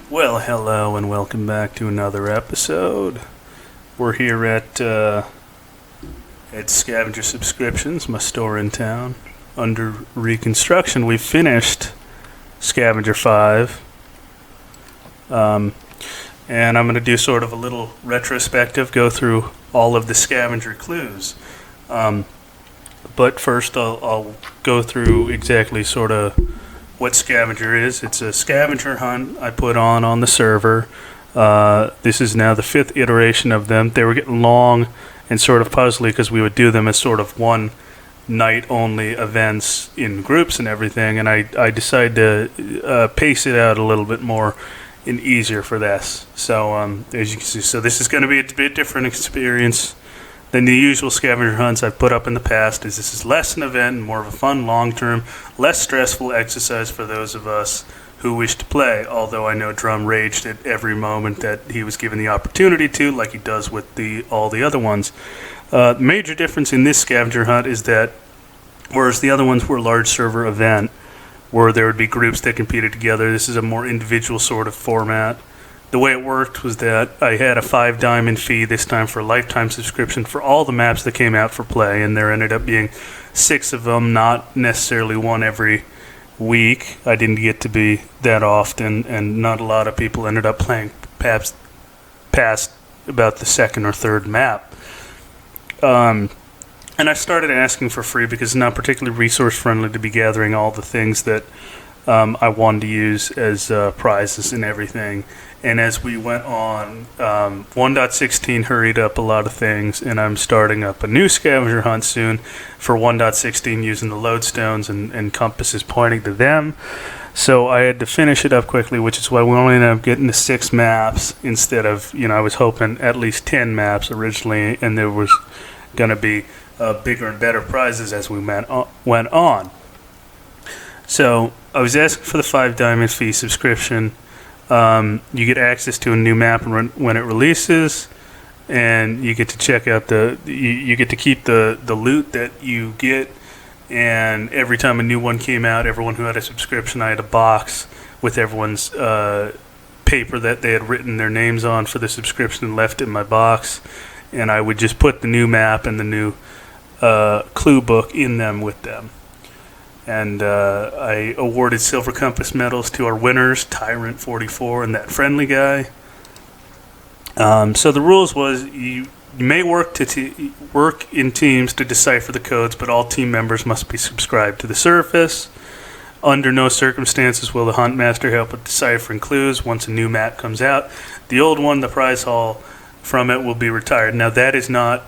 Well, hello and welcome back to another episode. We're here at ScaVenger Subscriptions, my store in town, under reconstruction. We've finished ScaVenger 5, and I'm going to do sort of a little retrospective, go through all of the ScaVenger clues. But first, I'll go through exactly sort of what ScaVenger is. It's a scavenger hunt I put on the server. This is now the 5th iteration of them. They were getting long and sort of puzzly because we would do them as sort of one night only events in groups and everything, and I decided to pace it out a little bit more and easier for this. So as you can see, so this is going to be a bit different experience than the usual scavenger hunts I've put up in the past, as this is less an event and more of a fun, long-term, less stressful exercise for those of us who wish to play, although I know Drum raged at every moment that he was given the opportunity to, like he does with all the other ones. The major difference in this scavenger hunt is that, whereas the other ones were a large server event, where there would be groups that competed together, this is a more individual sort of format. The way it worked was that I had a 5 diamond fee this time for a lifetime subscription for all the maps that came out for play, and there ended up being 6 of them, not necessarily one every week. I didn't get to be that often, and not a lot of people ended up playing past about the 2nd or 3rd map. And I started asking for free because it's not particularly resource friendly to be gathering all the things that I wanted to use as prizes and everything. And as we went on, 1.16 hurried up a lot of things, and I'm starting up a new scavenger hunt soon for 1.16 using the lodestones and compasses pointing to them. So I had to finish it up quickly, which is why we only ended up getting to 6 maps instead of, I was hoping at least 10 maps originally, and there was going to be bigger and better prizes as we went on. So I was asking for the 5 diamond fee subscription. You get access to a new map when it releases, and you get to check out you get to keep the loot that you get. And every time a new one came out, everyone who had a subscription, I had a box with everyone's paper that they had written their names on for the subscription and left in my box, and I would just put the new map and the new clue book in them with them. And I awarded Silver Compass medals to our winners, Tyrant 44 and that friendly guy. So the rules was you may work in teams to decipher the codes, but all team members must be subscribed to the surface. Under no circumstances will the hunt master help with deciphering clues once a new map comes out. The old one, the prize haul from it, will be retired. Now that is not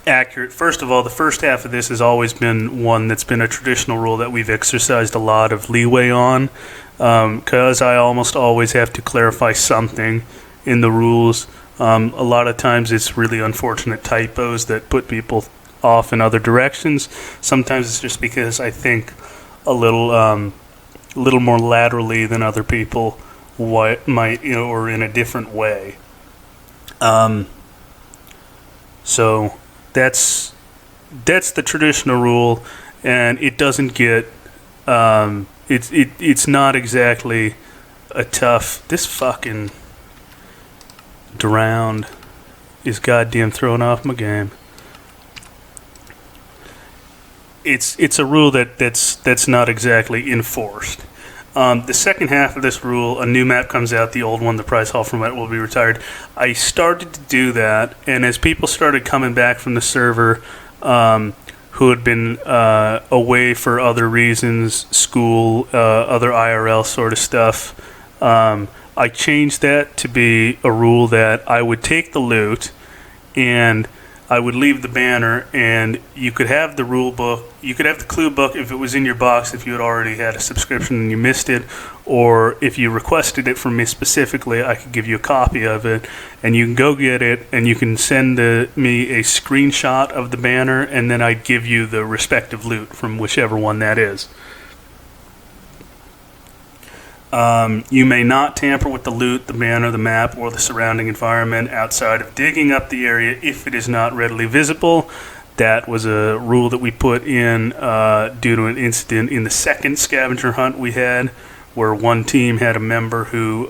accurate. First of all, the first half of this has always been one that's been a traditional rule that we've exercised a lot of leeway on, because I almost always have to clarify something in the rules. A lot of times it's really unfortunate typos that put people off in other directions. Sometimes it's just because I think a little more laterally than other people might, or in a different way. So that's the traditional rule, and it doesn't get it's not exactly a tough. This fucking drowned is goddamn throwing off my game. It's a rule that's not exactly enforced. The second half of this rule, a new map comes out, the old one, the prize haul from it, will be retired. I started to do that, and as people started coming back from the server who had been away for other reasons, school, other IRL sort of stuff, I changed that to be a rule that I would take the loot and I would leave the banner, and you could have the rule book, you could have the clue book if it was in your box, if you had already had a subscription and you missed it, or if you requested it from me specifically, I could give you a copy of it, and you can go get it, and you can send me a screenshot of the banner, and then I'd give you the respective loot from whichever one that is. You may not tamper with the loot, the banner, the map, or the surrounding environment outside of digging up the area if it is not readily visible. That was a rule that we put in due to an incident in the second scavenger hunt we had, where one team had a member who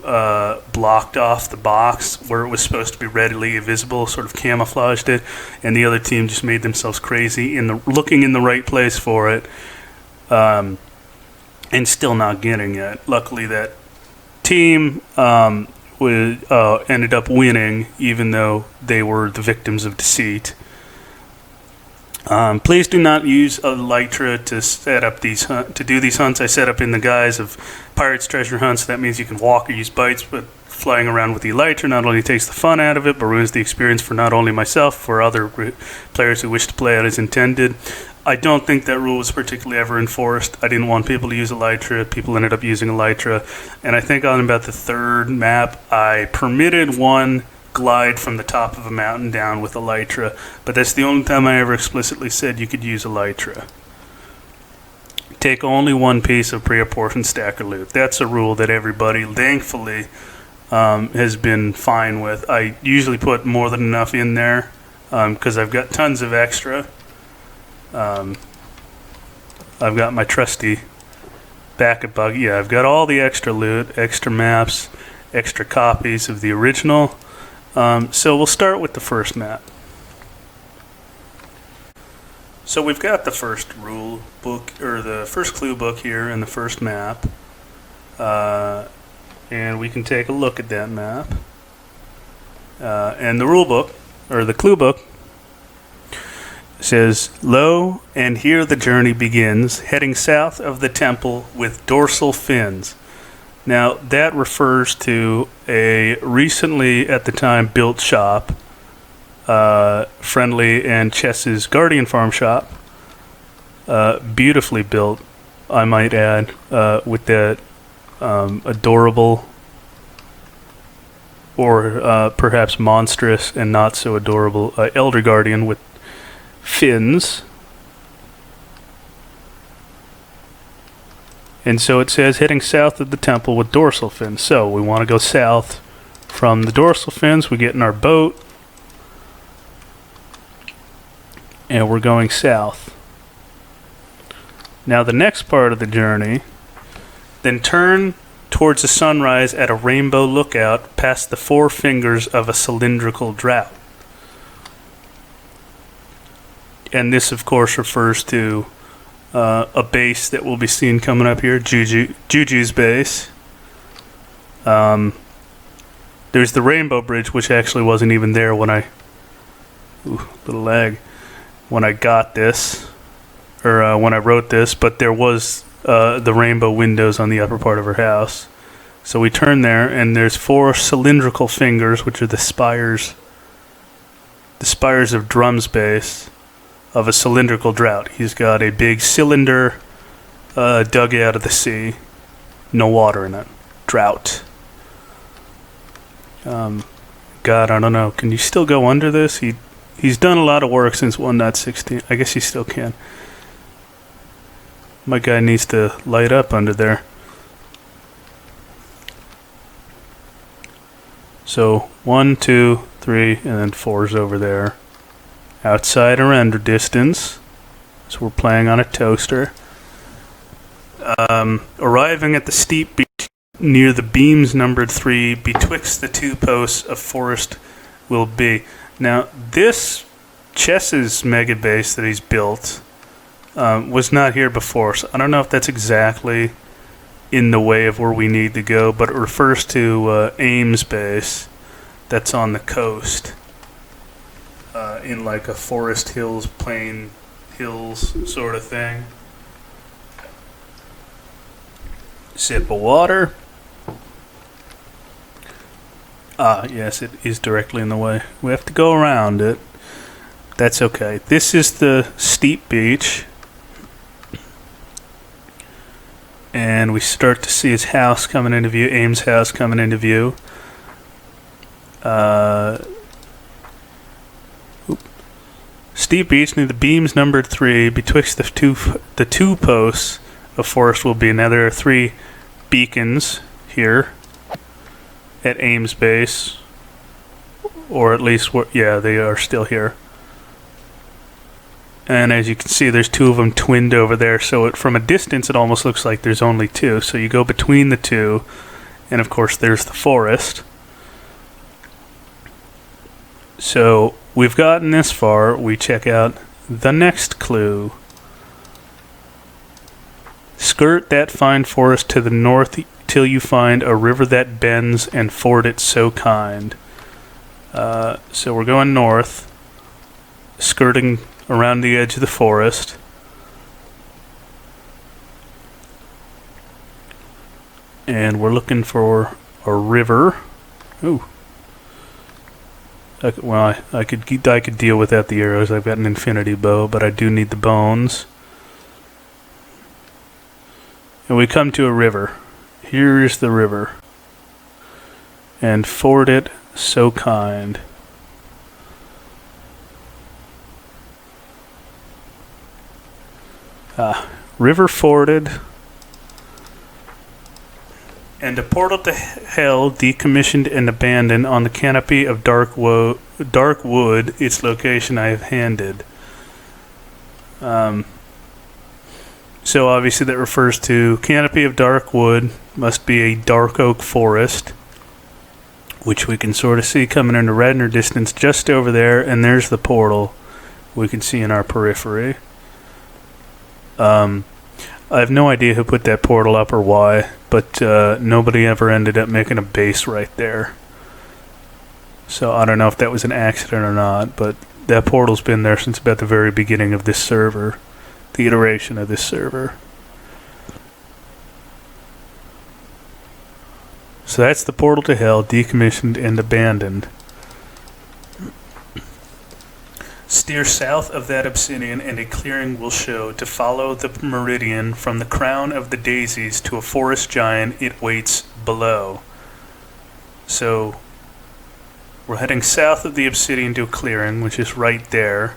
blocked off the box where it was supposed to be readily visible, sort of camouflaged it, and the other team just made themselves crazy looking in the right place for it, and still not getting it. Luckily, that team ended up winning, even though they were the victims of deceit. Please do not use elytra to set up to do these hunts. I set up in the guise of pirates treasure hunts. That means you can walk or use bites, but flying around with the elytra not only takes the fun out of it, but ruins the experience for not only myself, for other players who wish to play it as intended. I don't think that rule was particularly ever enforced. I didn't want people to use elytra. People ended up using elytra, and I think on about the third map, I permitted one glide from the top of a mountain down with elytra, but that's the only time I ever explicitly said you could use elytra. Take only one piece of pre-apportioned stacker loot. That's a rule that everybody, thankfully, has been fine with. I usually put more than enough in there because I've got tons of extra. I've got my trusty backup bug. Yeah, I've got all the extra loot, extra maps, extra copies of the original. So we'll start with the first map. So we've got the first rule book, or the first clue book here in the first map. And we can take a look at that map. And the rule book, or the clue book, says, "Lo, and here the journey begins, heading south of the temple with dorsal fins." Now, that refers to a recently, at the time, built shop, Friendly and Chess's Guardian Farm shop. Beautifully built, I might add, with that adorable, or perhaps monstrous and not so adorable, Elder Guardian with fins. And so it says heading south of the temple with dorsal fins. So we want to go south from the dorsal fins. We get in our boat. And we're going south. Now the next part of the journey, then turn towards the sunrise at a rainbow lookout past the four fingers of a cylindrical drought. And this, of course, refers to a base that will be seen coming up here, Juju's base. There's the Rainbow Bridge, which actually wasn't even there when little lag, when I got this, or when I wrote this, but there was the rainbow windows on the upper part of her house. So we turn there, and there's four cylindrical fingers, which are the spires of Drum's base, of a cylindrical drought. He's got a big cylinder dug out of the sea. No water in it. Drought. God, I don't know. Can you still go under this? He's done a lot of work since 1.16. I guess he still can. My guy needs to light up under there. So 1, 2, 3, and then 4's over there. Outside or render distance. So we're playing on a toaster. Arriving at the steep beach near the beams numbered 3 betwixt the two posts of forest will be. Now this Chess's mega base that he's built was not here before, so I don't know if that's exactly in the way of where we need to go, but it refers to Ames base that's on the coast. In like a forest hills, plain hills sort of thing. Sip of water. Yes, it is directly in the way. We have to go around it. That's okay. This is the steep beach. And we start to see his house coming into view, Ames' house coming into view. Steep beach near the beams numbered 3 betwixt the two posts of forest will be. Now there are 3 beacons here at Ames base, or at least yeah, they are still here. And as you can see, there's two of them twinned over there. So from a distance, it almost looks like there's only two. So you go between the two, and of course, there's the forest. So we've gotten this far. We check out the next clue. Skirt that fine forest to the north till you find a river that bends and ford it so kind. So we're going north, skirting around the edge of the forest. And we're looking for a river. Ooh. I could deal without the arrows. I've got an infinity bow, but I do need the bones. And we come to a river. Here is the river. And ford it so kind. River forded. And a portal to hell decommissioned and abandoned on the canopy of dark wood, its location I have handed. So obviously that refers to canopy of dark wood, must be a dark oak forest, which we can sort of see coming into red in our distance just over there, and there's the portal we can see in our periphery. I have no idea who put that portal up or why, but nobody ever ended up making a base right there. So I don't know if that was an accident or not, but that portal's been there since about the very beginning of this server, the iteration of this server. So that's the portal to hell, decommissioned and abandoned. Steer south of that obsidian and a clearing will show to follow the meridian from the crown of the daisies to a forest giant it waits below. So we're heading south of the obsidian to a clearing, which is right there.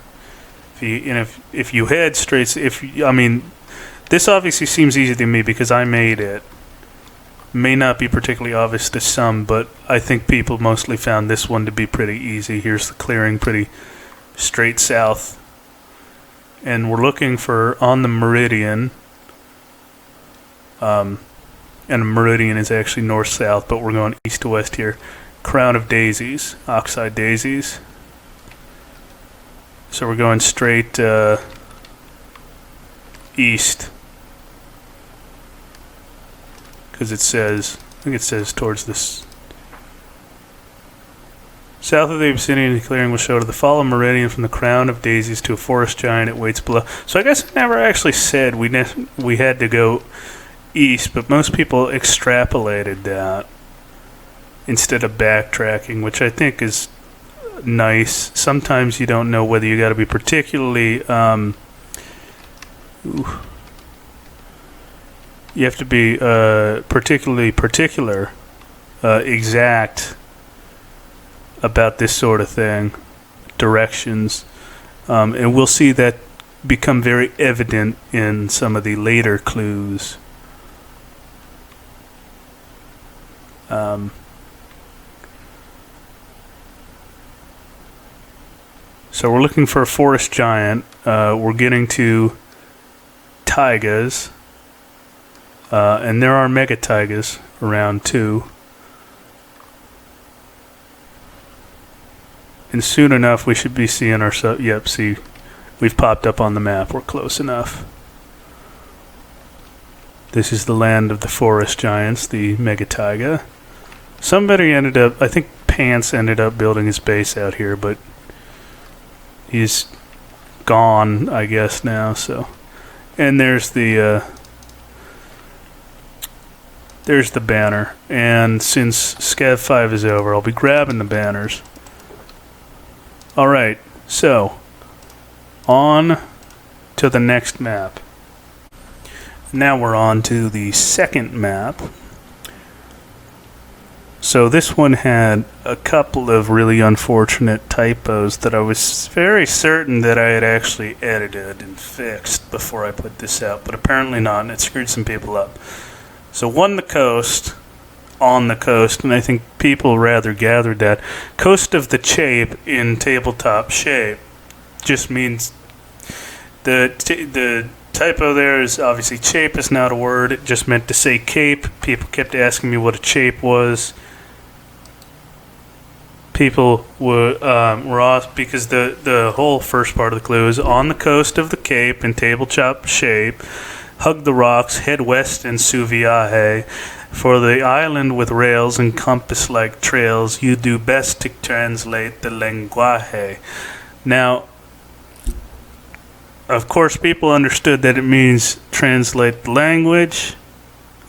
If you head straight, this obviously seems easy to me because I made it. May not be particularly obvious to some, but I think people mostly found this one to be pretty easy. Here's the clearing, pretty straight south. And we're looking for on the meridian. And a meridian is actually north-south, but we're going east to west here. Crown of daisies, oxide daisies. So we're going straight east. Because I think it says towards this. South of the obsidian clearing will show to the follow meridian from the crown of daisies to a forest giant it waits below. So I guess it never actually said we had to go east, but most people extrapolated that instead of backtracking, which I think is nice. Sometimes you don't know whether you got to be particularly you have to be particularly particular, exact about this sort of thing, directions, and we'll see that become very evident in some of the later clues. So we're looking for a forest giant. We're getting to taigas, and there are mega taigas around too. And soon enough, we should be seeing ourselves. Yep, see, we've popped up on the map. We're close enough. This is the land of the forest giants, the mega taiga. Somebody ended up, I think Pants ended up building his base out here, but he's gone, I guess, now. So, and there's the banner. And since Scav 5 is over, I'll be grabbing the banners. All right, so on to the next map. Now we're on to the second map. So this one had a couple of really unfortunate typos that I was very certain that I had actually edited and fixed before I put this out, but apparently not, and it screwed some people up. So on the coast, and I think people rather gathered that, coast of the Chape in tabletop shape just means The typo there is obviously chape is not a word. It just meant to say cape. People kept asking me what a chape was. People were off because the whole first part of the clue is on the coast of the Cape in tabletop shape. Hug the rocks, head west in Suviaje. For the island with rails and compass-like trails, you do best to translate the lenguaje. Now, of course, people understood that it means translate the language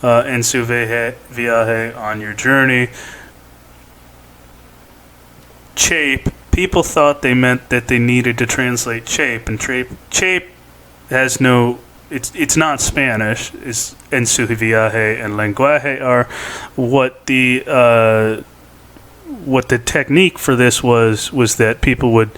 in Suviaje on your journey. Chape, people thought they meant that they needed to translate chape, and chape has no, it's not Spanish. It's en su viaje and lenguaje are what the technique for this was that people would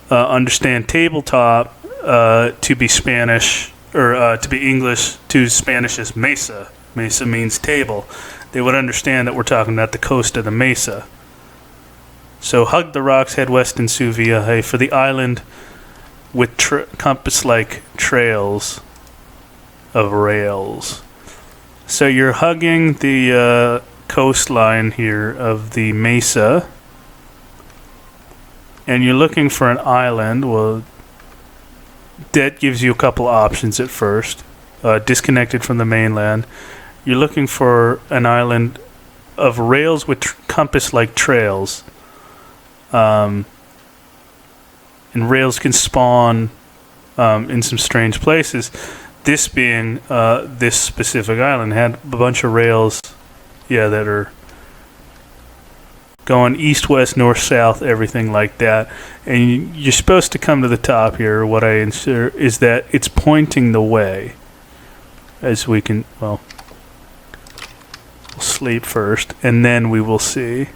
understand tabletop to be Spanish or to be English to Spanish as mesa. Mesa means table. They would understand that we're talking about the coast of the mesa. So hug the rocks, head west in Suviaje for the island with compass-like trails of rails. So you're hugging the coastline here of the mesa, and you're looking for an island. Well, that gives you a couple options at first. Disconnected from the mainland. You're looking for an island of rails with compass-like trails. And rails can spawn in some strange places. This being this specific island had a bunch of rails, that are going east, west, north, south, everything like that. And you're supposed to come to the top here. What I insert is that it's pointing the way. As we can, we'll sleep first, and then we will see.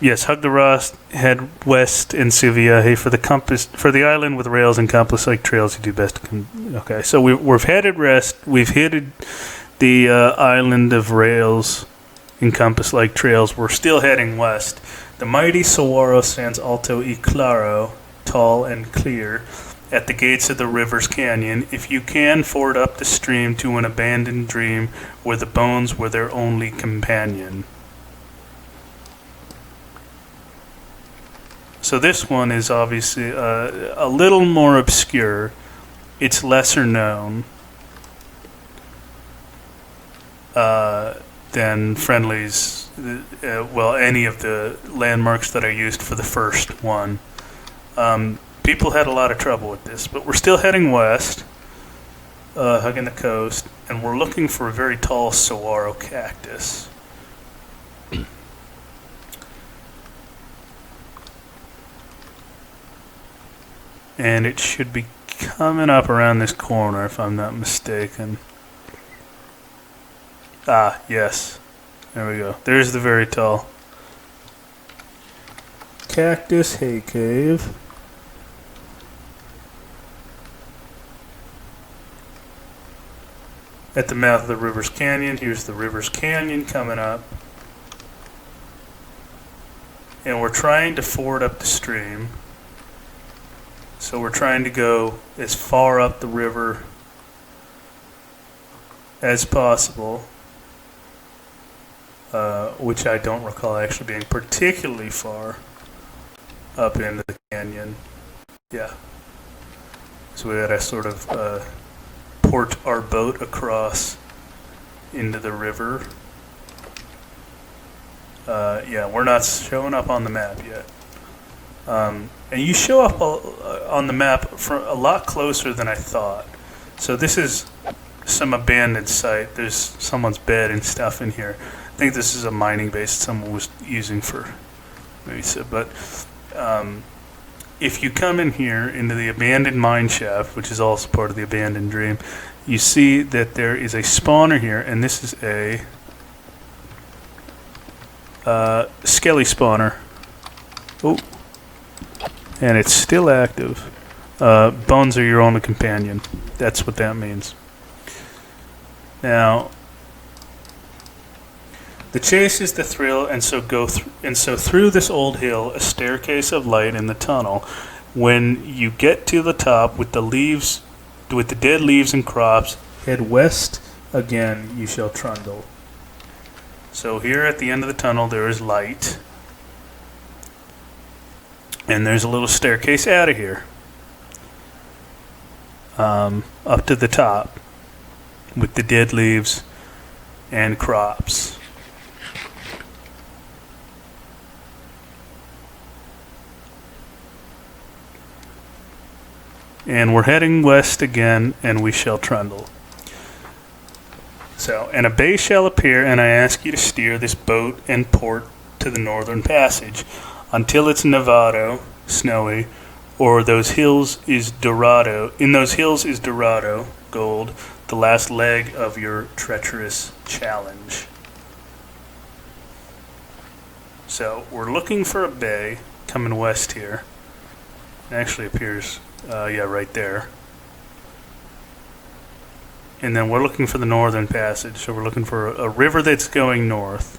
Yes, hug the rust, head west in Suviaje for the island with rails and compass-like trails. You do best to okay, so we've headed west. We've headed the island of rails and compass-like trails. We're still heading west. The mighty saguaro stands alto y claro, tall and clear, at the gates of the river's canyon. If you can, ford up the stream to an abandoned dream where the bones were their only companion. So this one is obviously a little more obscure. It's lesser known than Friendly's, any of the landmarks that I used for the first one. People had a lot of trouble with this, but we're still heading west, hugging the coast, and we're looking for a very tall saguaro cactus. And it should be coming up around this corner, if I'm not mistaken. Ah, yes. There we go. There's the very tall cactus hay cave. At the mouth of the river's canyon. Here's the river's canyon coming up. And we're trying to ford up the stream. So we're trying to go as far up the river as possible, which I don't recall actually being particularly far up into the canyon. Yeah. So we gotta sort of port our boat across into the river. We're not showing up on the map yet. And you show up on the map a lot closer than I thought. So this is some abandoned site. There's someone's bed and stuff in here. I think this is a mining base someone was using for maybe so. But if you come in here into the abandoned mine shaft, which is also part of the abandoned dream, you see that there is a spawner here, and this is a skelly spawner. Oh. And it's still active. Bones are your only companion. That's what that means. Now, The chase is the thrill, and so through this old hill, a staircase of light in the tunnel. When you get to the top with the dead leaves and crops, head west again. You shall trundle. So here at the end of the tunnel, there is light, and there's a little staircase out of here, up to the top, with the dead leaves and crops. And we're heading west again, and we shall trundle. So, and a bay shall appear, and I ask you to steer this boat and port to the northern passage, until it's nevado, snowy, or those hills is Dorado. In those hills is Dorado, gold, the last leg of your treacherous challenge. So, we're looking for a bay coming west here. It actually appears, right there. And then we're looking for the northern passage, so we're looking for a river that's going north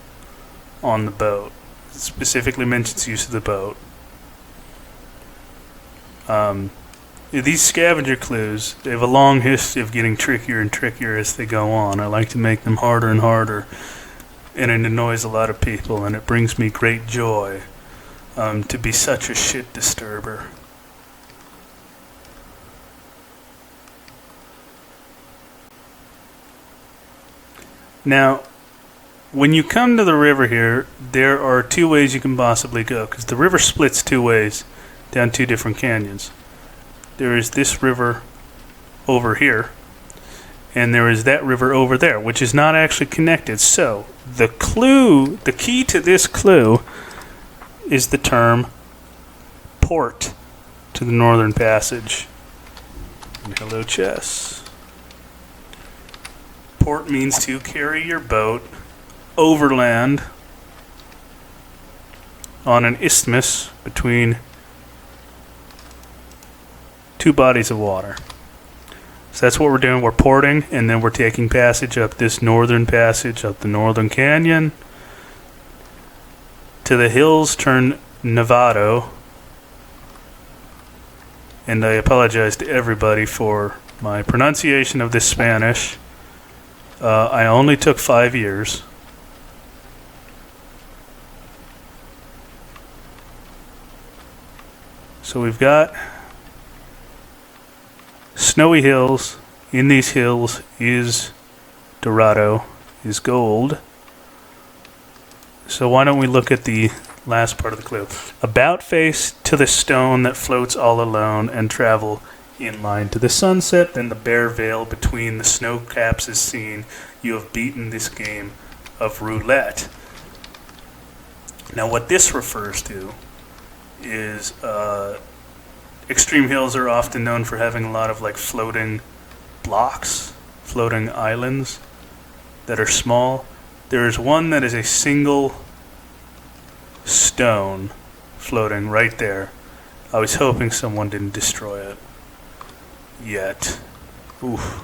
on the boat. It specifically mentions use of the boat. These scavenger clues, they have a long history of getting trickier and trickier as they go on. I like to make them harder and harder, and it annoys a lot of people, and it brings me great joy to be such a shit disturber. Now, when you come to the river here, there are two ways you can possibly go, because the river splits two ways down two different canyons. There is this river over here, and there is that river over there, which is not actually connected. So, the key to this clue is the term port to the northern passage. And hello, chess. Port means to carry your boat overland on an isthmus between two bodies of water. So that's what we're doing. We're porting, and then we're taking passage up this northern passage, up the northern canyon, to the hills turn Nevado. And I apologize to everybody for my pronunciation of this Spanish. I only took 5 years. So we've got snowy hills. In these hills is Dorado, is gold. So why don't we look at the last part of the clue? About face to the stone that floats all alone, and travel in line to the sunset. Then the bare veil between the snow caps is seen. You have beaten this game of roulette. Now what this refers to is extreme hills are often known for having a lot of like floating blocks, floating islands that are small. There is one that is a single stone floating right there. I was hoping someone didn't destroy it yet. Oof.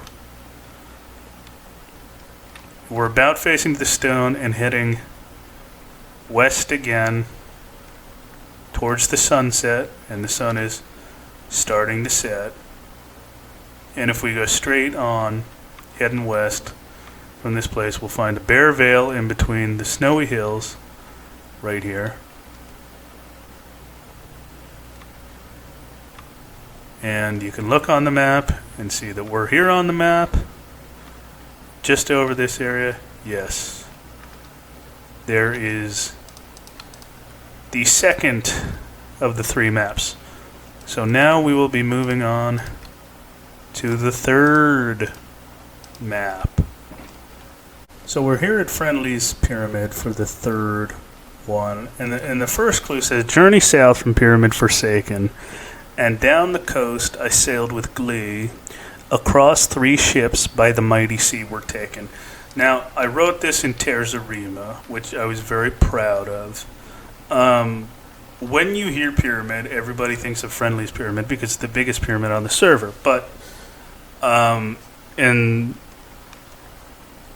We're about facing the stone and heading west again towards the sunset, and the sun is starting to set. And if we go straight on, heading west from this place, we'll find a bare veil in between the snowy hills right here. And you can look on the map and see that we're here on the map, just over this area. Yes, there is the second of the three maps. So now we will be moving on to the third map. So we're here at Friendly's Pyramid for the third one, and the first clue says, journey south from Pyramid Forsaken, and down the coast I sailed with glee, across 3 ships by the mighty sea were taken. Now, I wrote this in Terza Rima, which I was very proud of. When you hear pyramid, everybody thinks of Friendly's Pyramid because it's the biggest pyramid on the server. But, and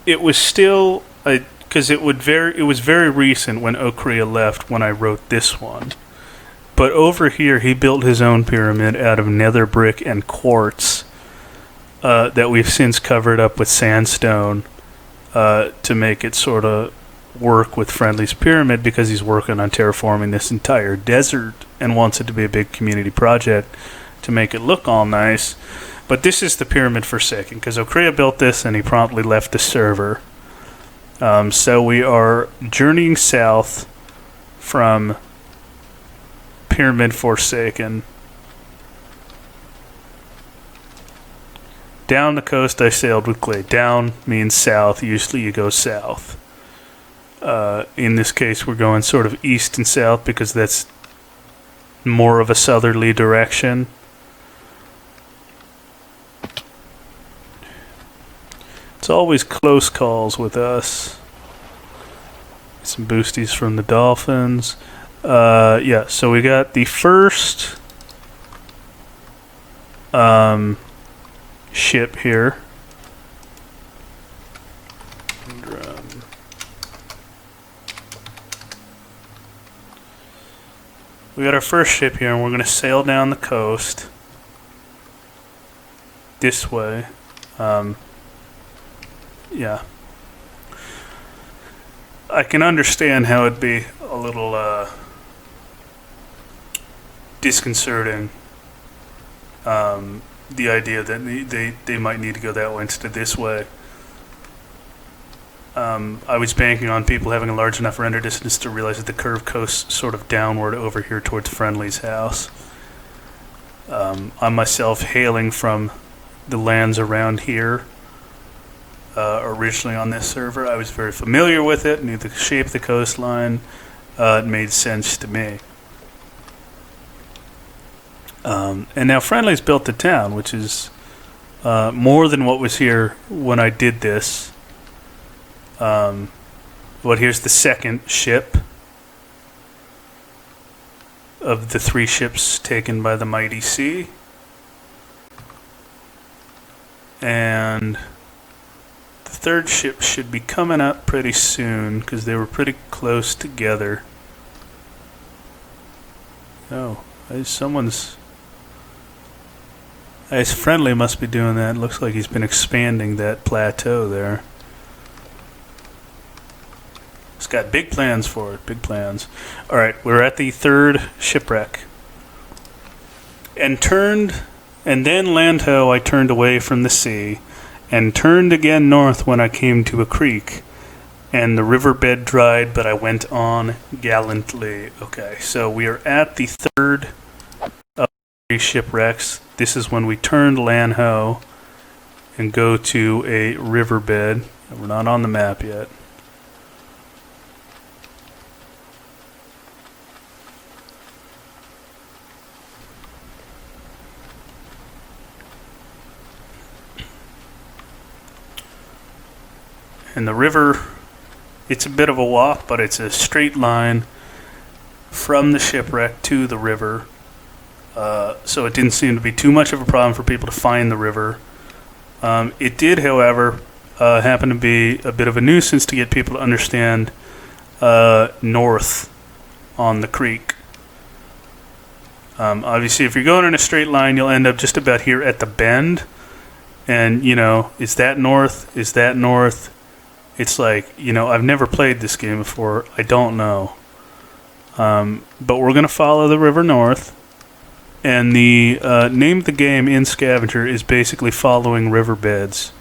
it was still a because it was very recent when Okria left when I wrote this one. But over here, he built his own pyramid out of nether brick and quartz that we've since covered up with sandstone to make it sort of work with Friendly's pyramid, because he's working on terraforming this entire desert and wants it to be a big community project to make it look all nice. But this is the pyramid Forsaken, because Okria built this and he promptly left the server. So we are journeying south from Pyramid Forsaken. Down the coast I sailed with Clay. Down means south. Usually you go south. In this case we're going sort of east and south because that's more of a southerly direction. It's always close calls with us. Some boosties from the Dolphins. Yeah, so we got the first ship here. We got our first ship here, and we're going to sail down the coast this way. Yeah. I can understand how it'd be a little disconcerting, the idea that they might need to go that way instead of this way. I was banking on people having a large enough render distance to realize that the curve coasts sort of downward over here towards Friendly's house. I myself, hailing from the lands around here, originally on this server, I was very familiar with it, knew the shape of the coastline. It made sense to me. And now Friendly's built the town, which is more than what was here when I did this. But here's the second ship of the 3 ships taken by the Mighty Sea. And the third ship should be coming up pretty soon because they were pretty close together. Oh, someone's... His Friendly must be doing that. It looks like he's been expanding that plateau there. He's got big plans for it, big plans. Alright, we're at the third shipwreck. And then land ho, I turned away from the sea, and turned again north when I came to a creek, and the riverbed dried, but I went on gallantly. Okay, so we are at the third of 3 shipwrecks. This is when we turned land ho and go to a riverbed. We're not on the map yet. And the river, it's a bit of a walk, but it's a straight line from the shipwreck to the river. So it didn't seem to be too much of a problem for people to find the river. It did, however, happen to be a bit of a nuisance to get people to understand north on the creek. Obviously, if you're going in a straight line, you'll end up just about here at the bend. And, is that north? Is that north? It's like, I've never played this game before. I don't know. But we're going to follow the river north. And the name of the game in ScaVenger is basically following riverbeds.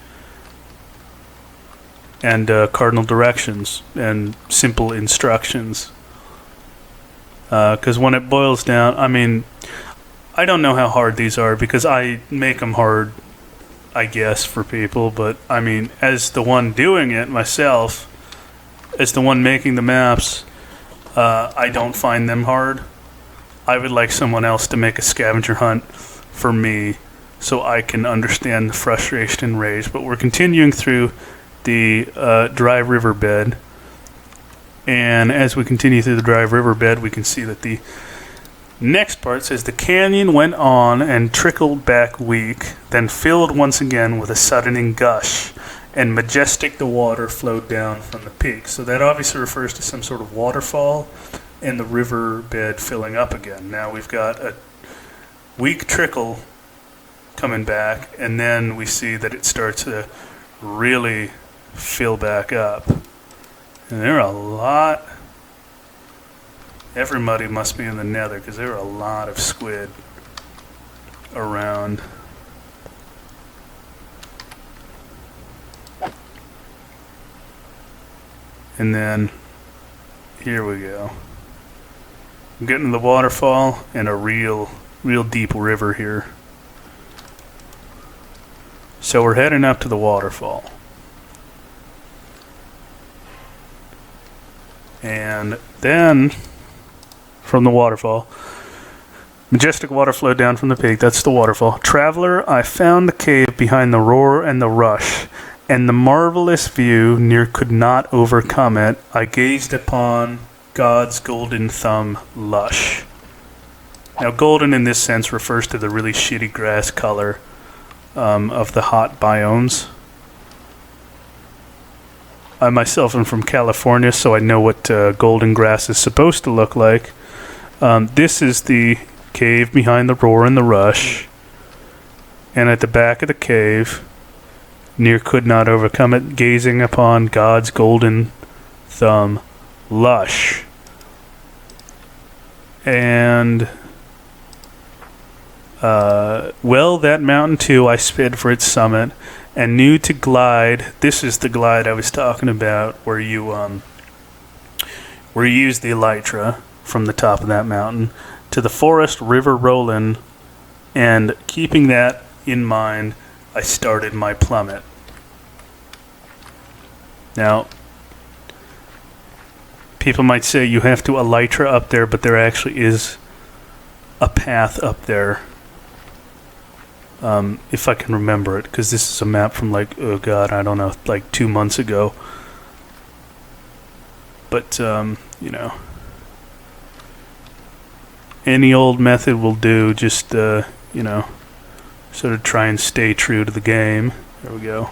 And cardinal directions. And simple instructions. Because when it boils down, I don't know how hard these are because I make them hard, I guess, for people, but as the one doing it myself, as the one making the maps, I don't find them hard. I would like someone else to make a scavenger hunt for me so I can understand the frustration and rage, but we're continuing through the dry riverbed, and as we continue through the dry riverbed, we can see that the next part says the canyon went on and trickled back weak, then filled once again with a suddening gush, and majestic the water flowed down from the peak. So that obviously refers to some sort of waterfall and the riverbed filling up again. Now we've got a weak trickle coming back, and then we see that it starts to really fill back up. And there are a lot. Everybody must be in the nether because there are a lot of squid around. And then here we go. I'm getting to the waterfall and a real deep river here. So we're heading up to the waterfall. And then from the waterfall, majestic water flowed down from the peak. That's the waterfall. Traveler, I found the cave behind the roar and the rush, and the marvelous view near could not overcome it. I gazed upon God's golden thumb lush. Now, golden in this sense refers to the really shitty grass color of the hot biomes. I myself am from California, so I know what golden grass is supposed to look like. This is the cave behind the roar and the rush, and at the back of the cave, near could not overcome it, gazing upon God's golden thumb lush. And well, that mountain too I sped for its summit, and knew to glide. This is the glide I was talking about, where you use the elytra from the top of that mountain to the forest river rollin', and keeping that in mind, I started my plummet. Now, people might say you have to elytra up there, but there actually is a path up there. If I can remember it, because this is a map from like, oh god, I don't know, like 2 months ago. But, you know, any old method will do, just, you know, sort of try and stay true to the game. There we go.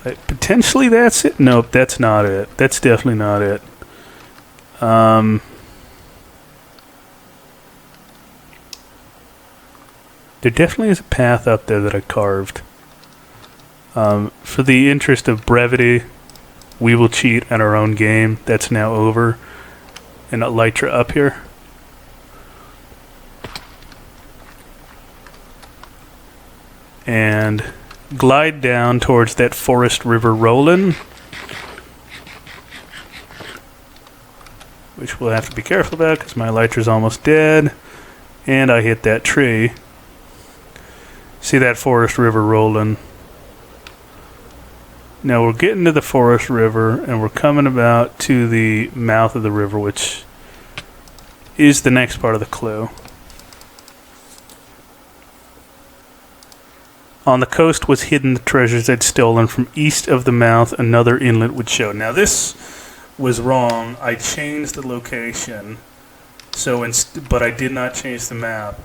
Potentially that's it? Nope, that's not it. That's definitely not it. There definitely is a path up there that I carved. For the interest of brevity, we will cheat at our own game. That's now over. And elytra up here. And glide down towards that forest river rollin', which we'll have to be careful about because my elytra's almost dead. And I hit that tree. See that forest river rolling. Now we're getting to the forest river, and we're coming about to the mouth of the river, which is the next part of the clue. On the coast was hidden the treasures I'd stolen. From east of the mouth another inlet would show. Now this was wrong. I changed the location, but I did not change the map,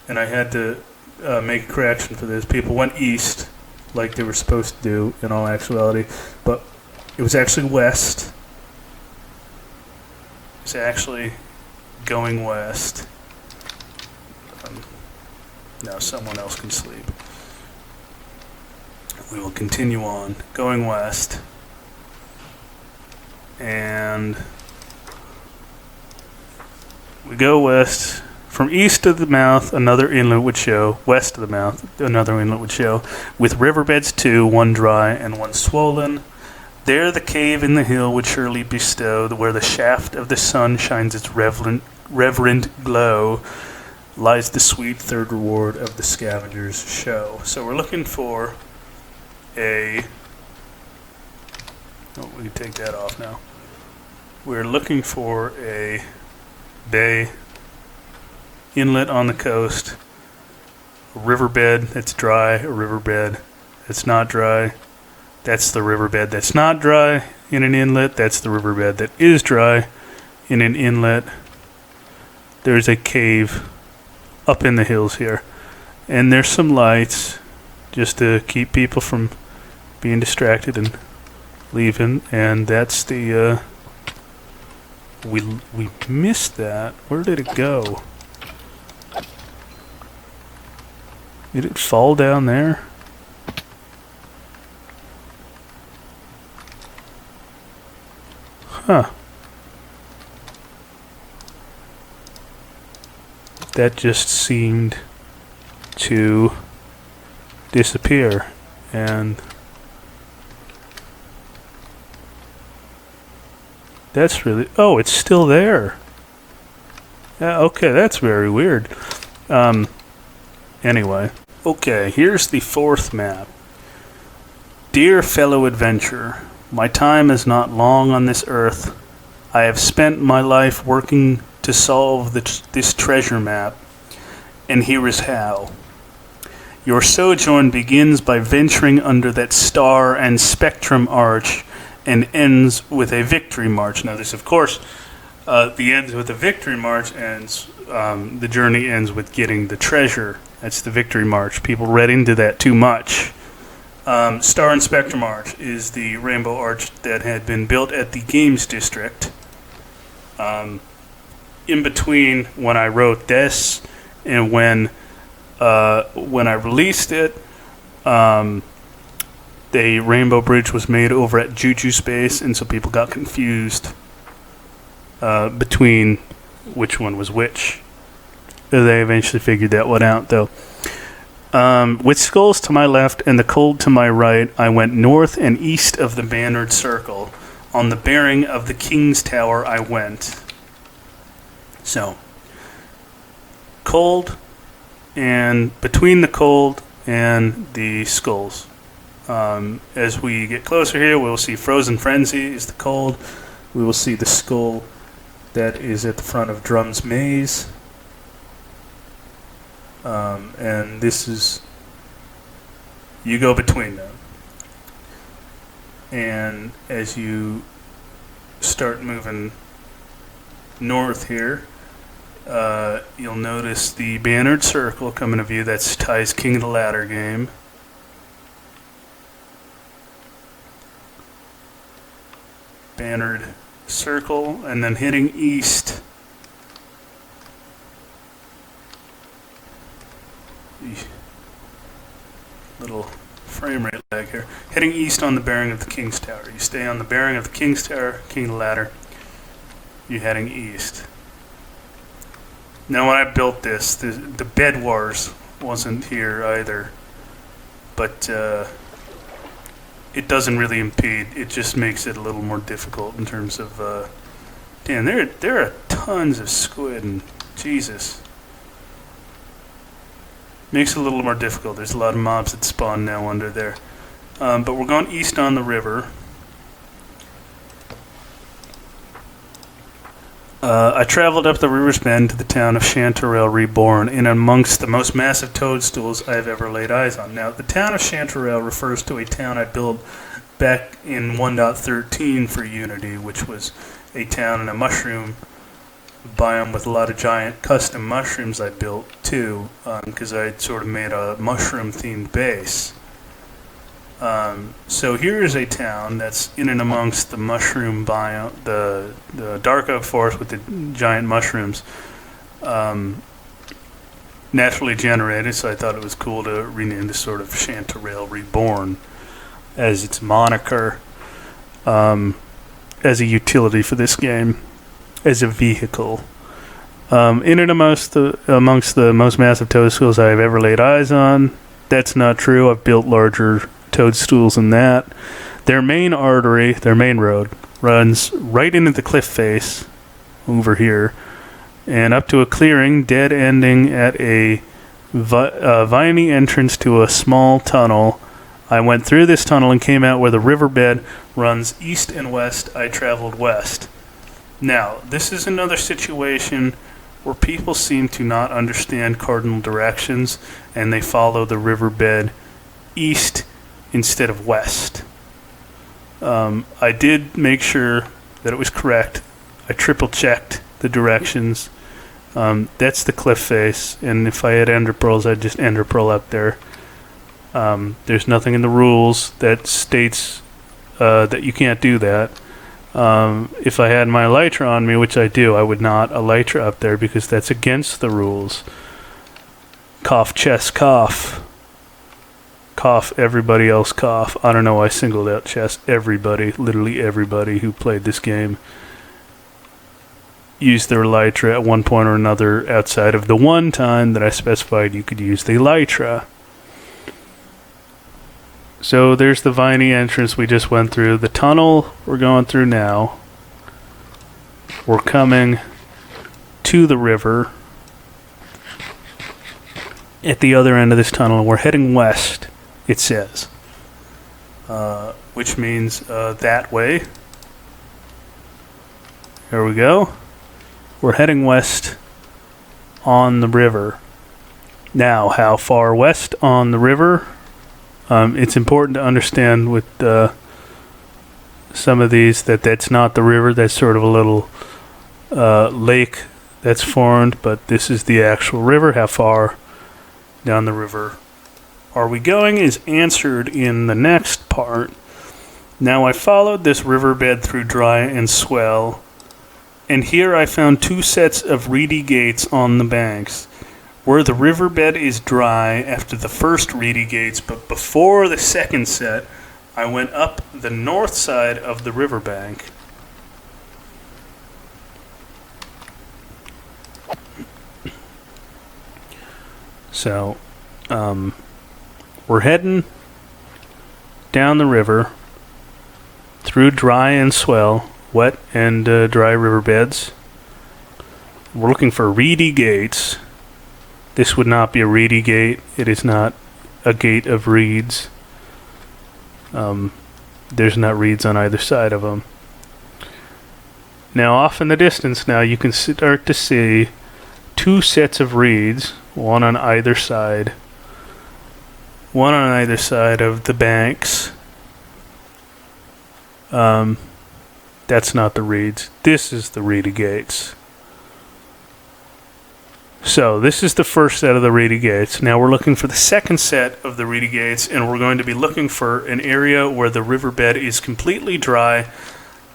and I had to make a correction for this. People went east like they were supposed to do in all actuality, but it was actually west. It's actually going west. Now someone else can sleep. We will continue on going west, and we go west. From east of the mouth, another inlet would show. West of the mouth, another inlet would show. With riverbeds two, one dry and one swollen. There the cave in the hill would surely bestow, where the shaft of the sun shines its reverent glow, lies the sweet third reward of the scavenger's show. So we're looking for we can take that off now. We're looking for a bay, inlet on the coast, a riverbed that's dry, a riverbed that's not dry. That's the riverbed that's not dry in an inlet. That's the riverbed that is dry in an inlet. There's a cave up in the hills here. And there's some lights just to keep people from being distracted and leaving. And that's the we missed that. Where did it go? Did it fall down there? Huh. That just seemed to disappear, and that's really... Oh, it's still there. Yeah, okay, that's very weird. Anyway. Okay, here's the fourth map. Dear fellow adventurer, my time is not long on this earth. I have spent my life working to solve this treasure map, and here is how. Your sojourn begins by venturing under that star and spectrum arch and ends with a victory march. Now this, of course, the ends with a victory march ends, the journey ends with getting the treasure. That's the victory march. People read into that too much. Star and Spectrum Arch is the rainbow arch that had been built at the Games District. In between when I wrote this and when I released it, the Rainbow Bridge was made over at Juju Space, and so people got confused between which one was which. They eventually figured that one out, though. With skulls to my left and the cold to my right, I went north and east of the bannered circle. On the bearing of the King's Tower I went. So, cold, and between the cold and the skulls. As we get closer here, we'll see Frozen Frenzy is the cold. We will see the skull that is at the front of Drum's Maze. And this is, you go between them. And as you start moving north here, you'll notice the bannered circle come into view. That's Ty's King of the Ladder game. Bannered circle, and then hitting east. Little frame rate lag here. Heading east on the bearing of the King's Tower. You stay on the bearing of the King's Tower, King of the Ladder. You're heading east. Now when I built this, the Bed Wars wasn't here either. But it doesn't really impede. It just makes it a little more difficult in terms of... damn, there are tons of squid, and Jesus. Makes it a little more difficult. There's a lot of mobs that spawn now under there. But we're going east on the river. I traveled up the river's bend to the town of Chanterelle Reborn, in amongst the most massive toadstools I've ever laid eyes on. Now, the town of Chanterelle refers to a town I built back in 1.13 for Unity, which was a town in a mushroom biome with a lot of giant custom mushrooms I built too, because I sort of made a mushroom themed base. So here is a town that's in and amongst the mushroom biome, the dark oak forest with the giant mushrooms, naturally generated. So I thought it was cool to rename this sort of Chanterelle Reborn as its moniker, as a utility for this game. As a vehicle. In and amongst the most massive toadstools I've ever laid eyes on. That's not true. I've built larger toadstools than that. Their main artery, their main road, runs right into the cliff face over here and up to a clearing, dead ending at a viney entrance to a small tunnel. I went through this tunnel and came out where the riverbed runs east and west. I traveled west. Now, this is another situation where people seem to not understand cardinal directions, and they follow the riverbed east instead of west. I did make sure that it was correct. I triple-checked the directions. That's the cliff face, and if I had ender pearls, I'd just ender pearl up there. There's nothing in the rules that states that you can't do that. If I had my elytra on me, which I do, I would not elytra up there because that's against the rules. Cough, chest, cough. Cough, everybody else cough. I don't know why I singled out chest. Everybody, literally everybody who played this game used their elytra at one point or another outside of the one time that I specified you could use the elytra. So there's the viney entrance we just went through. The tunnel we're going through now. We're coming to the river. At the other end of this tunnel, we're heading west, it says. Which means that way. There we go. We're heading west on the river. Now, how far west on the river? It's important to understand with some of these that that's not the river. That's sort of a little lake that's formed, but this is the actual river. How far down the river are we going is answered in the next part. Now I followed this riverbed through dry and swell, and here I found two sets of reedy gates on the banks. Where the riverbed is dry after the first reedy gates, but before the second set, I went up the north side of the riverbank. So, we're heading down the river through dry and swell, wet and dry riverbeds. We're looking for reedy gates. This would not be a reedy gate. It is not a gate of reeds. There's not reeds on either side of them. Now, off in the distance now, you can start to see two sets of reeds, one on either side. One on either side of the banks. That's not the reeds. This is the reedy gates. So this is the first set of the reedy gates. Now we're looking for the second set of the reedy gates, and we're going to be looking for an area where the riverbed is completely dry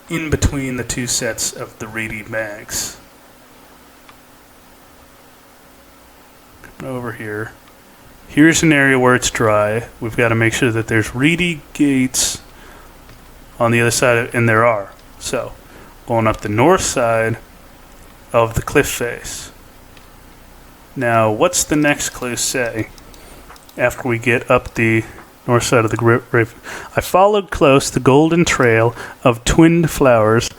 in between the two sets of the reedy banks. Coming over here. Here's an area where it's dry. We've got to make sure that there's reedy gates on the other side, and there are. So, going up the north side of the cliff face. Now, what's the next clue say after we get up the north side of the river? I followed close the golden trail of twinned flowers,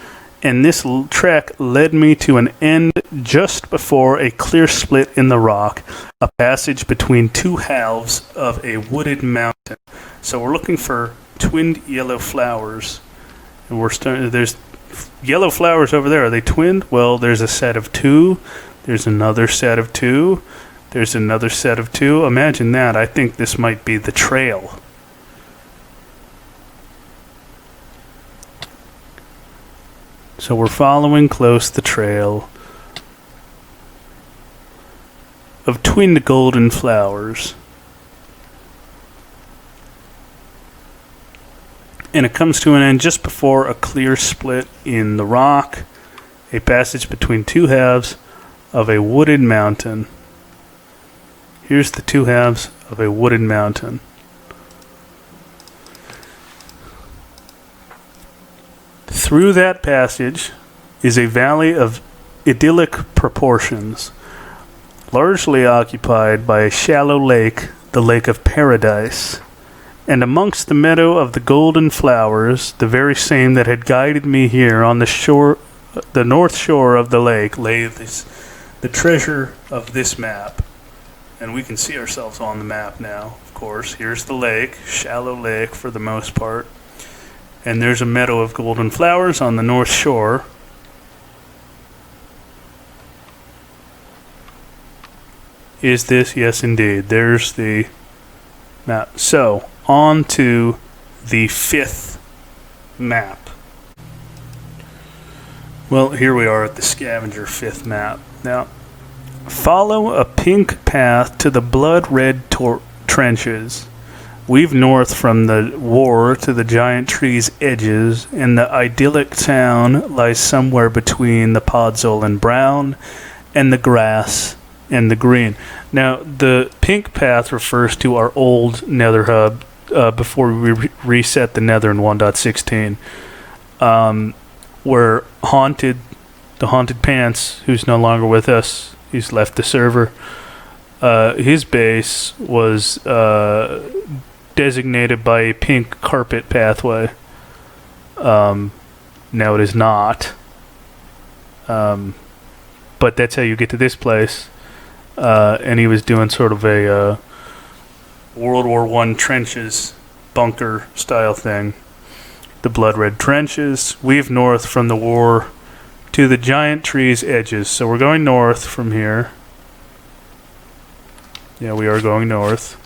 and this trek led me to an end just before a clear split in the rock, a passage between two halves of a wooded mountain. So we're looking for twinned yellow flowers, and there's yellow flowers over there. Are they twinned? Well, there's a set of two. There's another set of two. There's another set of two. Imagine that. I think this might be the trail. So we're following close the trail of twinned golden flowers. And it comes to an end just before a clear split in the rock, a passage between two halves of a wooded mountain. Here's the two halves of a wooded mountain. Through that passage is a valley of idyllic proportions, largely occupied by a shallow lake, the Lake of Paradise. And amongst the meadow of the golden flowers, the very same that had guided me here on the shore, the north shore of the lake, lay the treasure of this map. And we can see ourselves on the map now, of course. Here's the lake, shallow lake for the most part. And there's a meadow of golden flowers on the north shore. Is this? Yes, indeed. There's the map. So, on to the fifth map. Well, here we are at the ScaVenger fifth map. Now, Follow a pink path to the blood-red trenches. Weave north from the war to the giant tree's edges, and the idyllic town lies somewhere between the podzol and brown, and the grass and the green. Now, the pink path refers to our old nether hub before we reset the nether in 1.16, where the haunted pants, who's no longer with us, he's left the server. His base was designated by a pink carpet pathway. Now it is not. But that's how you get to this place. And he was doing sort of a World War I trenches bunker style thing. The blood red trenches. Weave north from the war to the giant tree's edges. So we're going north from here. Yeah, we are going north.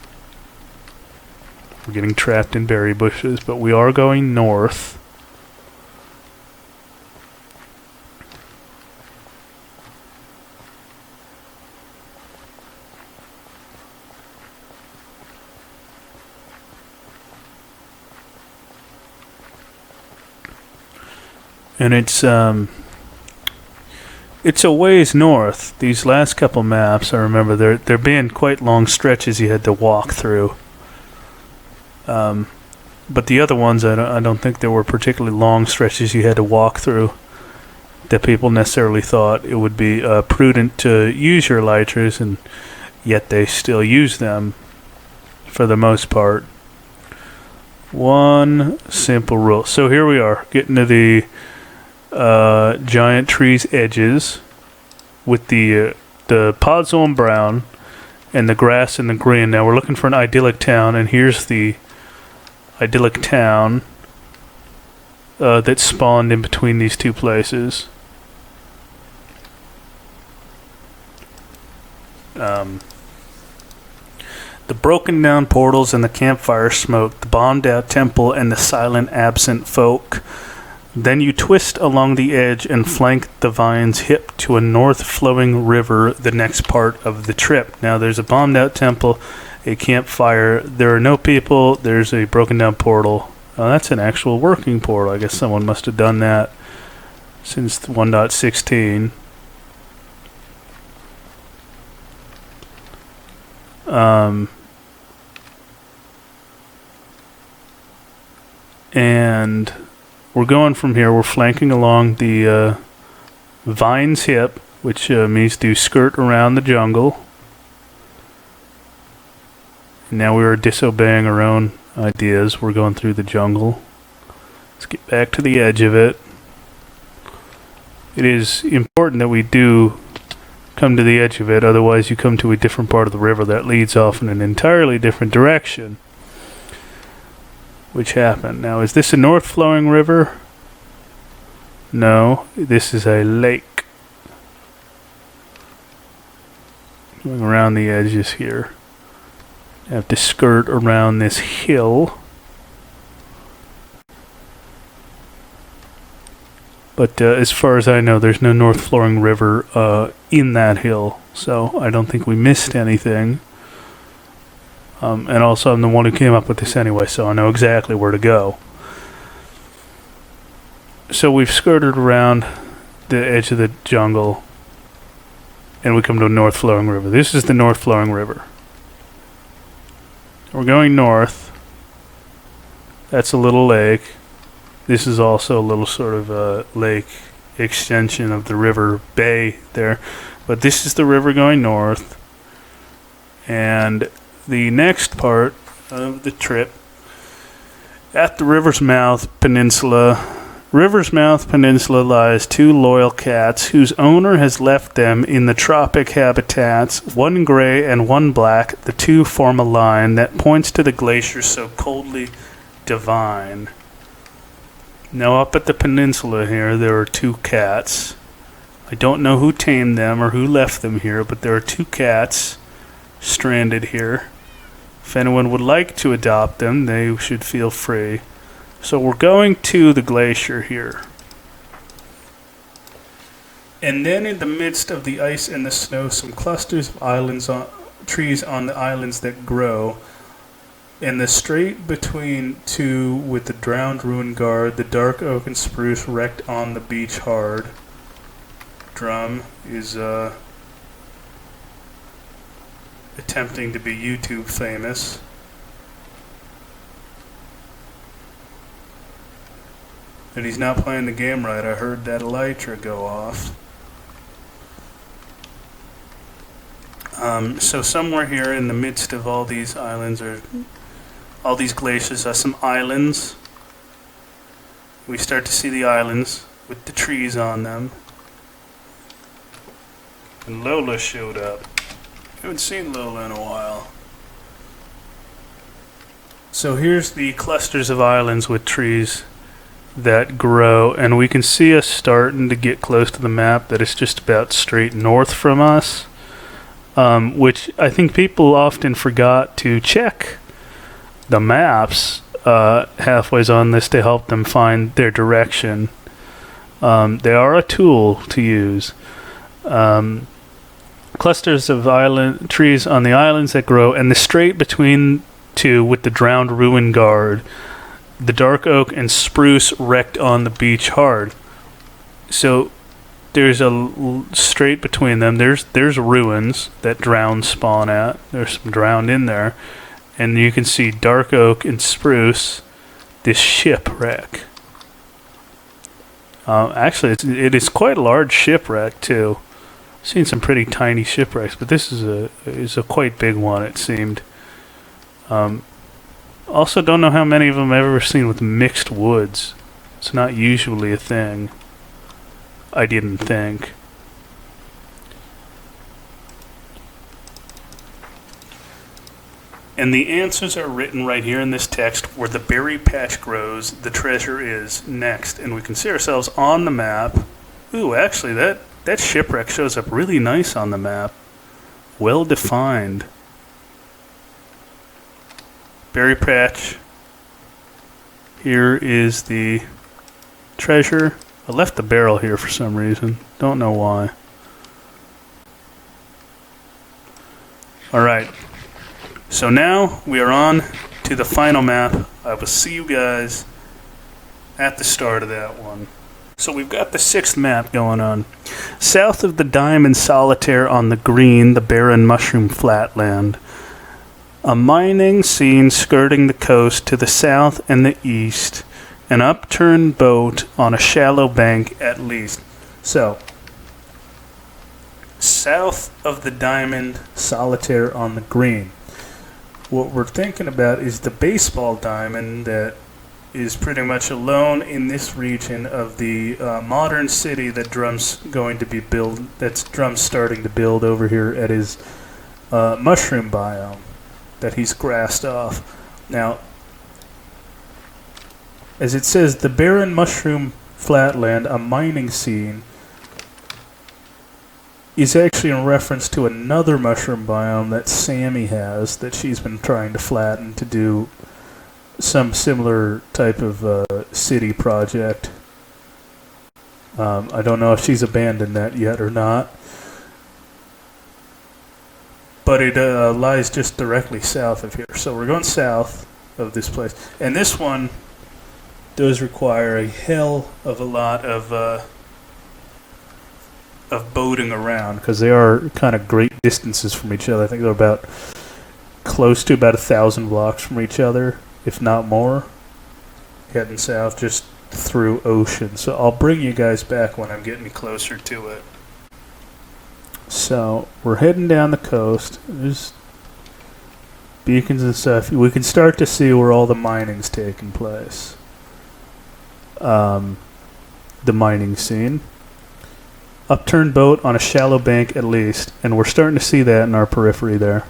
We're getting trapped in berry bushes, but we are going north. And it's a ways north. These last couple maps, I remember, they're being quite long stretches you had to walk through. But the other ones, I don't think there were particularly long stretches you had to walk through that people necessarily thought it would be prudent to use your elytras, and yet they still use them for the most part. One simple rule. So here we are, getting to the giant tree's edges with the podzol and brown and the grass and the green. Now we're looking for an idyllic town, and here's the idyllic town that spawned in between these two places. The broken down portals and the campfire smoke, the bombed out temple and the silent absent folk. Then you twist along the edge and flank the vine's hip to a north-flowing river the next part of the trip. Now, there's a bombed-out temple, a campfire. There are no people. There's a broken-down portal. That's an actual working portal. I guess someone must have done that since 1.16. And we're going from here. We're flanking along the vine's hip, which means to skirt around the jungle. And now we are disobeying our own ideas. We're going through the jungle. Let's get back to the edge of it. It is important that we do come to the edge of it, otherwise you come to a different part of the river that leads off in an entirely different direction. Which happened. Now, is this a north-flowing river? No, this is a lake. Going around the edges here. I have to skirt around this hill. But as far as I know, there's no north-flowing river in that hill, so I don't think we missed anything. And also, I'm the one who came up with this anyway, so I know exactly where to go. So we've skirted around the edge of the jungle, and we come to a north-flowing river. This is the north-flowing river. We're going north. That's a little lake. This is also a little sort of lake extension of the river bay there. But this is the river going north. And the next part of the trip, at the River's Mouth Peninsula. River's Mouth Peninsula lies two loyal cats whose owner has left them in the tropic habitats, one gray and one black. The two form a line that points to the glacier so coldly divine. Now up at the peninsula here, there are two cats. I don't know who tamed them or who left them here, but there are two cats stranded here. If anyone would like to adopt them, they should feel free. So we're going to the glacier here. And then in the midst of the ice and the snow, some clusters of trees on the islands that grow. In the strait between two with the drowned ruin guard, the dark oak and spruce wrecked on the beach hard. Drum is attempting to be YouTube famous. And he's not playing the game right. I heard that elytra go off. So somewhere here in the midst of all these islands, or all these glaciers, are some islands. We start to see the islands with the trees on them. And Lola showed up. Haven't seen Lola in a while. So here's the clusters of islands with trees that grow, and we can see us starting to get close to the map that is just about straight north from us, which I think people often forgot to check the maps halfway on this to help them find their direction. They are a tool to use. Clusters of island trees on the islands that grow, and the strait between two with the drowned ruin guard, the dark oak and spruce wrecked on the beach hard. So there's a strait between them. There's ruins that drowned spawn at. There's some drowned in there, and you can see dark oak and spruce, this shipwreck. Actually, it is quite a large shipwreck too. I've seen some pretty tiny shipwrecks, but this is a quite big one. It seemed. Also, don't know how many of them I've ever seen with mixed woods. It's not usually a thing. I didn't think. And the answers are written right here in this text. Where the berry patch grows, the treasure is next. And we can see ourselves on the map. Ooh, actually, that shipwreck shows up really nice on the map. Well defined. Berry patch. Here is the treasure. I left the barrel here for some reason. Don't know why. Alright. So now we are on to the final map. I will see you guys at the start of that one. So we've got the 6th map going on. South of the Diamond Solitaire on the green, the barren mushroom flatland. A mining scene skirting the coast to the south and the east. An upturned boat on a shallow bank at least. So, south of the Diamond Solitaire on the green. What we're thinking about is the baseball diamond that is pretty much alone in this region of the modern city that Drum's going to be built. That's Drum's starting to build over here at his mushroom biome that he's grassed off. Now, as it says, the barren mushroom flatland, a mining scene, is actually in reference to another mushroom biome that Sammy has that she's been trying to flatten to do some similar type of city project. I don't know if she's abandoned that yet or not. But it lies just directly south of here. So we're going south of this place. And this one does require a hell of a lot of boating around, because they are kind of great distances from each other. I think they're about close to about 1,000 blocks from each other, if not more, heading south just through ocean. So I'll bring you guys back when I'm getting closer to it. So we're heading down the coast. There's beacons and stuff. We can start to see where all the mining's taking place. The mining scene. Upturned boat on a shallow bank at least, and we're starting to see that in our periphery there.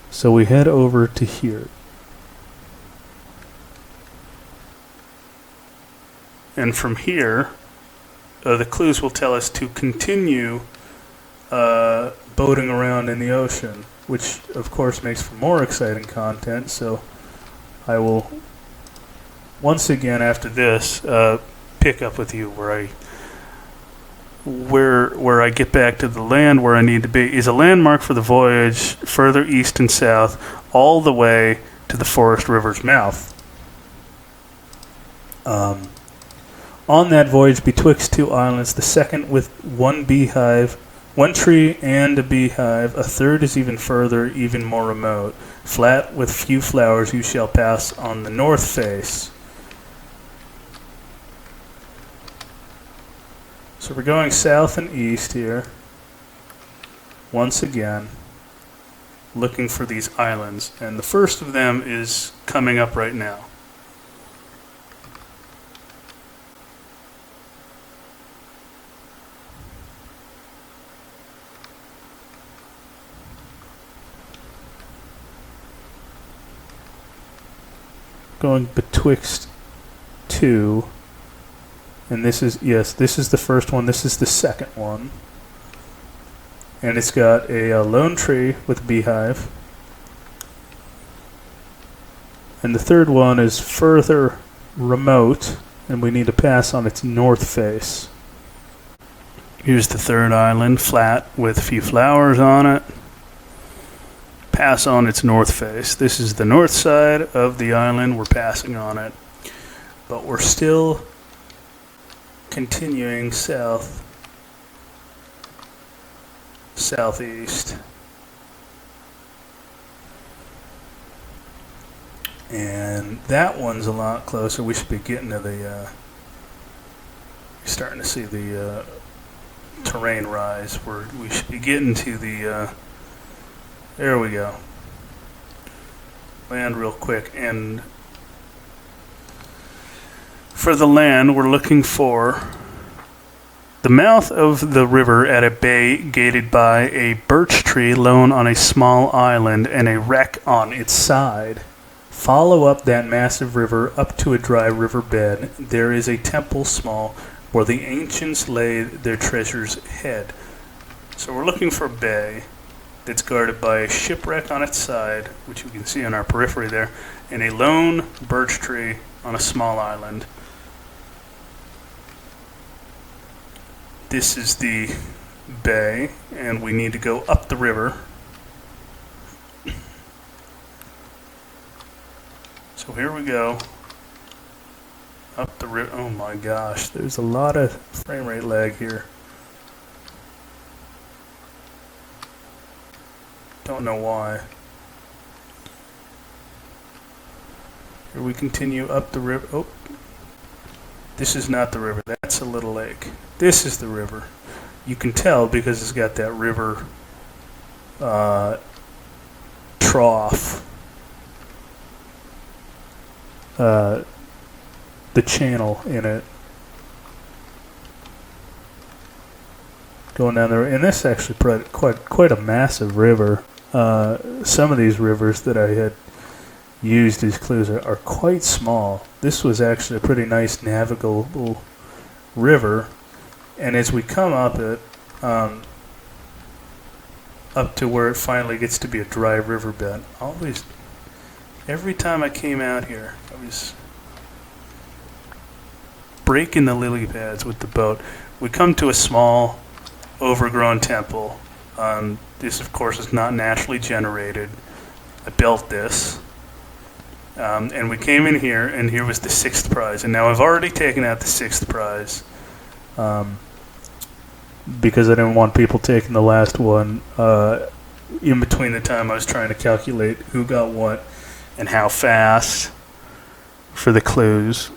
So we head over to here. And from here, the clues will tell us to continue boating around in the ocean, which of course makes for more exciting content. So I will once again after this pick up with you where I get back to the land where I need to be, is a landmark for the voyage further east and south, all the way to the Forest River's mouth. On that voyage betwixt two islands, the second with one beehive, one tree and a beehive, a third is even further, even more remote, flat with few flowers, you shall pass on the north face. So we're going south and east here, once again, looking for these islands, and the first of them is coming up right now. Going betwixt two, and this is, yes, this is the first one, this is the second one, and it's got a lone tree with a beehive, and the third one is further remote, and we need to pass on its north face. Here's the third island, flat with a few flowers on it. Pass on its north face. This is the north side of the island. We're passing on it, but we're still continuing south, southeast, and that one's a lot closer. We should be getting to the starting to see the terrain rise. We should be getting to the there we go. Land real quick, and for the land we're looking for the mouth of the river at a bay gated by a birch tree lone on a small island and a wreck on its side. Follow up that massive river up to a dry river bed. There is a temple small where the ancients laid their treasures hid. So we're looking for a bay that's guarded by a shipwreck on its side, which you can see on our periphery there, and a lone birch tree on a small island. This is the bay, and we need to go up the river. So here we go. Up the river. Oh my gosh, there's a lot of frame rate lag here. Don't know why. Here we continue up the river. Oh, this is not the river. That's a little lake. This is the river. You can tell because it's got that river trough. The channel in it. Going down there, and this is actually quite a massive river. Some of these rivers that I had used as clues are quite small. This was actually a pretty nice navigable river, and as we come up it, up to where it finally gets to be a dry riverbed, every time I came out here, I was breaking the lily pads with the boat. We come to a small, overgrown temple. This, of course, is not naturally generated. I built this. And we came in here, and here was the 6th prize. And now I've already taken out the 6th prize because I didn't want people taking the last one in between the time I was trying to calculate who got what and how fast for the clues,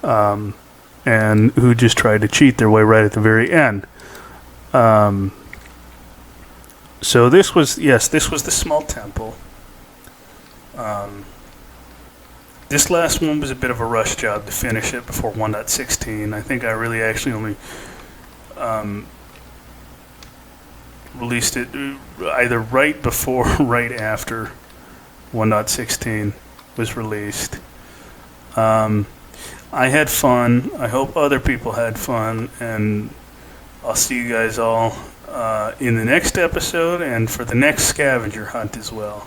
and who just tried to cheat their way right at the very end. So this was the small temple. This last one was a bit of a rush job to finish it before 1.16. I think I really actually only released it either right before or right after 1.16 was released. I had fun. I hope other people had fun, and I'll see you guys all in the next episode and for the next scavenger hunt as well.